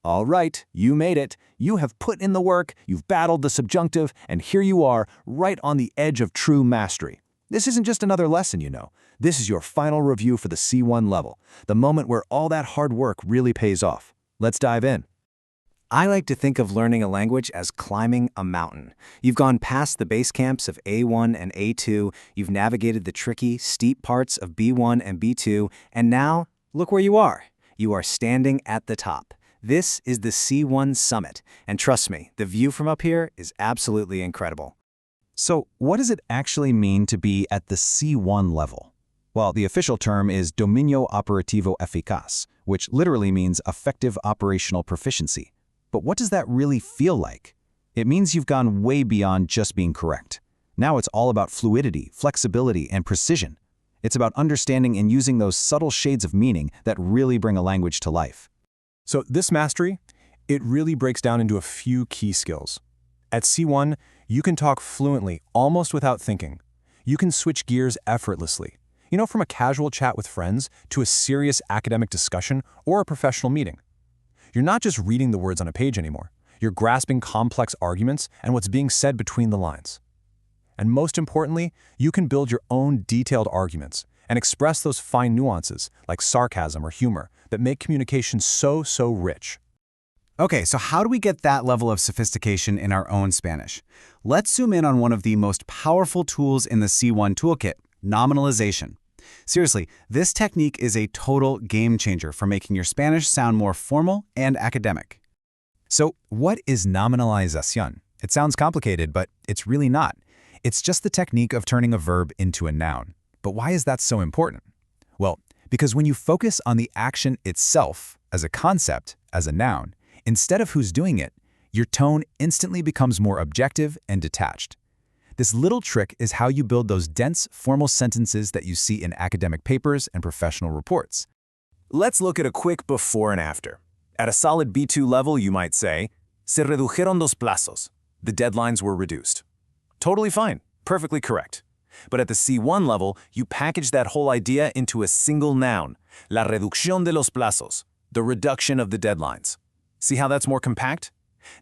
All right, you made it. You have put in the work, you've battled the subjunctive, and here you are, right on the edge of true mastery. This isn't just another lesson, you know. This is your final review for the C1 level, the moment where all that hard work really pays off. Let's dive in. I like to think of learning a language as climbing a mountain. You've gone past the base camps of A1 and A2, you've navigated the tricky, steep parts of B1 and B2, and now, look where you are. You are standing at the top. This is the C1 summit, and trust me, the view from up here is absolutely incredible. So, what does it actually mean to be at the C1 level? Well, the official term is dominio operativo eficaz, which literally means effective operational proficiency. But what does that really feel like? It means you've gone way beyond just being correct. Now it's all about fluidity, flexibility, and precision. It's about understanding and using those subtle shades of meaning that really bring a language to life. So this mastery, it really breaks down into a few key skills. At C1, you can talk fluently, almost without thinking. You can switch gears effortlessly. You know, from a casual chat with friends to a serious academic discussion or a professional meeting. You're not just reading the words on a page anymore. You're grasping complex arguments and what's being said between the lines. And most importantly, you can build your own detailed arguments and express those fine nuances like sarcasm or humor that make communication so rich. Okay, so how do we get that level of sophistication in our own Spanish? Let's zoom in on one of the most powerful tools in the C1 toolkit, nominalization. Seriously, this technique is a total game changer for making your Spanish sound more formal and academic. So, what is nominalización? It sounds complicated, but it's really not. It's just the technique of turning a verb into a noun. But why is that so important? Well, because when you focus on the action itself, as a concept, as a noun, instead of who's doing it, your tone instantly becomes more objective and detached. This little trick is how you build those dense, formal sentences that you see in academic papers and professional reports. Let's look at a quick before and after. At a solid B2 level, you might say, se redujeron los plazos. The deadlines were reduced. Totally fine, perfectly correct. But at the C1 level, you package that whole idea into a single noun, la reducción de los plazos, the reduction of the deadlines. See how that's more compact?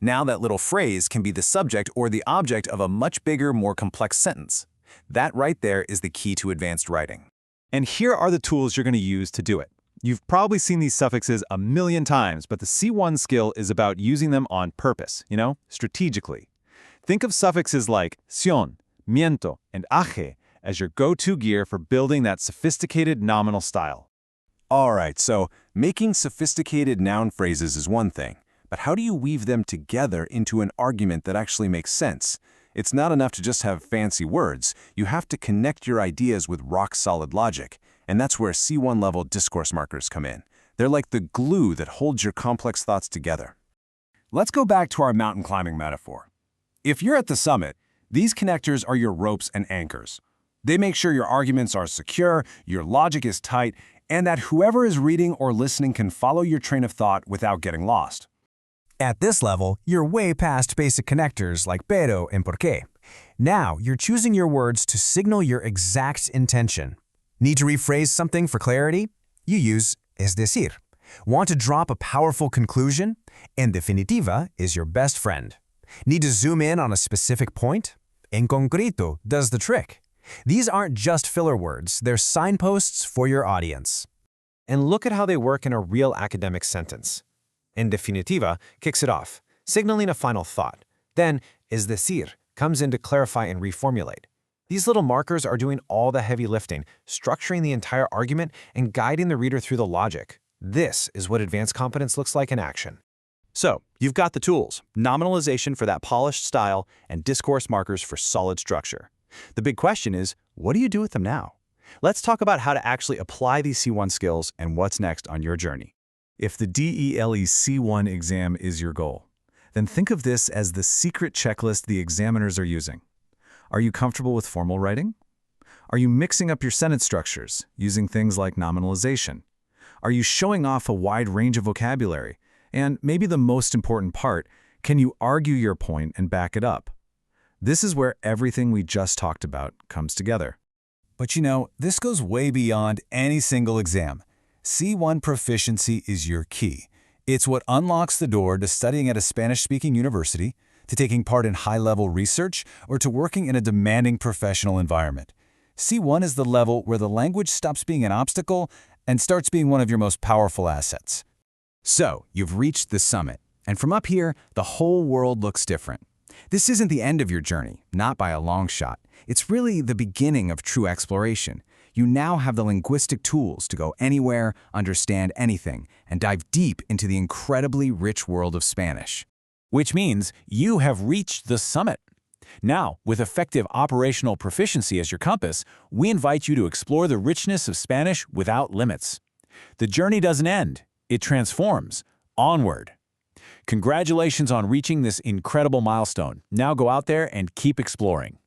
Now that little phrase can be the subject or the object of a much bigger, more complex sentence. That right there is the key to advanced writing. And here are the tools you're going to use to do it. You've probably seen these suffixes a million times, but the C1 skill is about using them on purpose, strategically. Think of suffixes like ción, miento, and aje as your go-to gear for building that sophisticated nominal style. All right, so making sophisticated noun phrases is one thing, but how do you weave them together into an argument that actually makes sense? It's not enough to just have fancy words. You have to connect your ideas with rock-solid logic, and that's where C1 level discourse markers come in. They're like the glue that holds your complex thoughts together. Let's go back to our mountain climbing metaphor. If you're at the summit, these connectors are your ropes and anchors. They make sure your arguments are secure, your logic is tight, and that whoever is reading or listening can follow your train of thought without getting lost. At this level, you're way past basic connectors like pero and porque. Now, you're choosing your words to signal your exact intention. Need to rephrase something for clarity? You use es decir. Want to drop a powerful conclusion? En definitiva is your best friend. Need to zoom in on a specific point? En concreto does the trick. These aren't just filler words, they're signposts for your audience. And look at how they work in a real academic sentence. En definitiva kicks it off, signaling a final thought. Then, es decir comes in to clarify and reformulate. These little markers are doing all the heavy lifting, structuring the entire argument and guiding the reader through the logic. This is what advanced competence looks like in action. So, you've got the tools, nominalization for that polished style and discourse markers for solid structure. The big question is, what do you do with them now? Let's talk about how to actually apply these C1 skills and what's next on your journey. If the DELE C1 exam is your goal, then think of this as the secret checklist the examiners are using. Are you comfortable with formal writing? Are you mixing up your sentence structures, using things like nominalization? Are you showing off a wide range of vocabulary? And maybe the most important part, can you argue your point and back it up? This is where everything we just talked about comes together. But this goes way beyond any single exam. C1 proficiency is your key. It's what unlocks the door to studying at a Spanish-speaking university, to taking part in high-level research, or to working in a demanding professional environment. C1 is the level where the language stops being an obstacle and starts being one of your most powerful assets. So, you've reached the summit, and from up here, the whole world looks different. This isn't the end of your journey, not by a long shot. It's really the beginning of true exploration. You now have the linguistic tools to go anywhere, understand anything, and dive deep into the incredibly rich world of Spanish. Which means you have reached the summit. Now, with effective operational proficiency as your compass, we invite you to explore the richness of Spanish without limits. The journey doesn't end, it transforms. Onward. Congratulations on reaching this incredible milestone. Now go out there and keep exploring.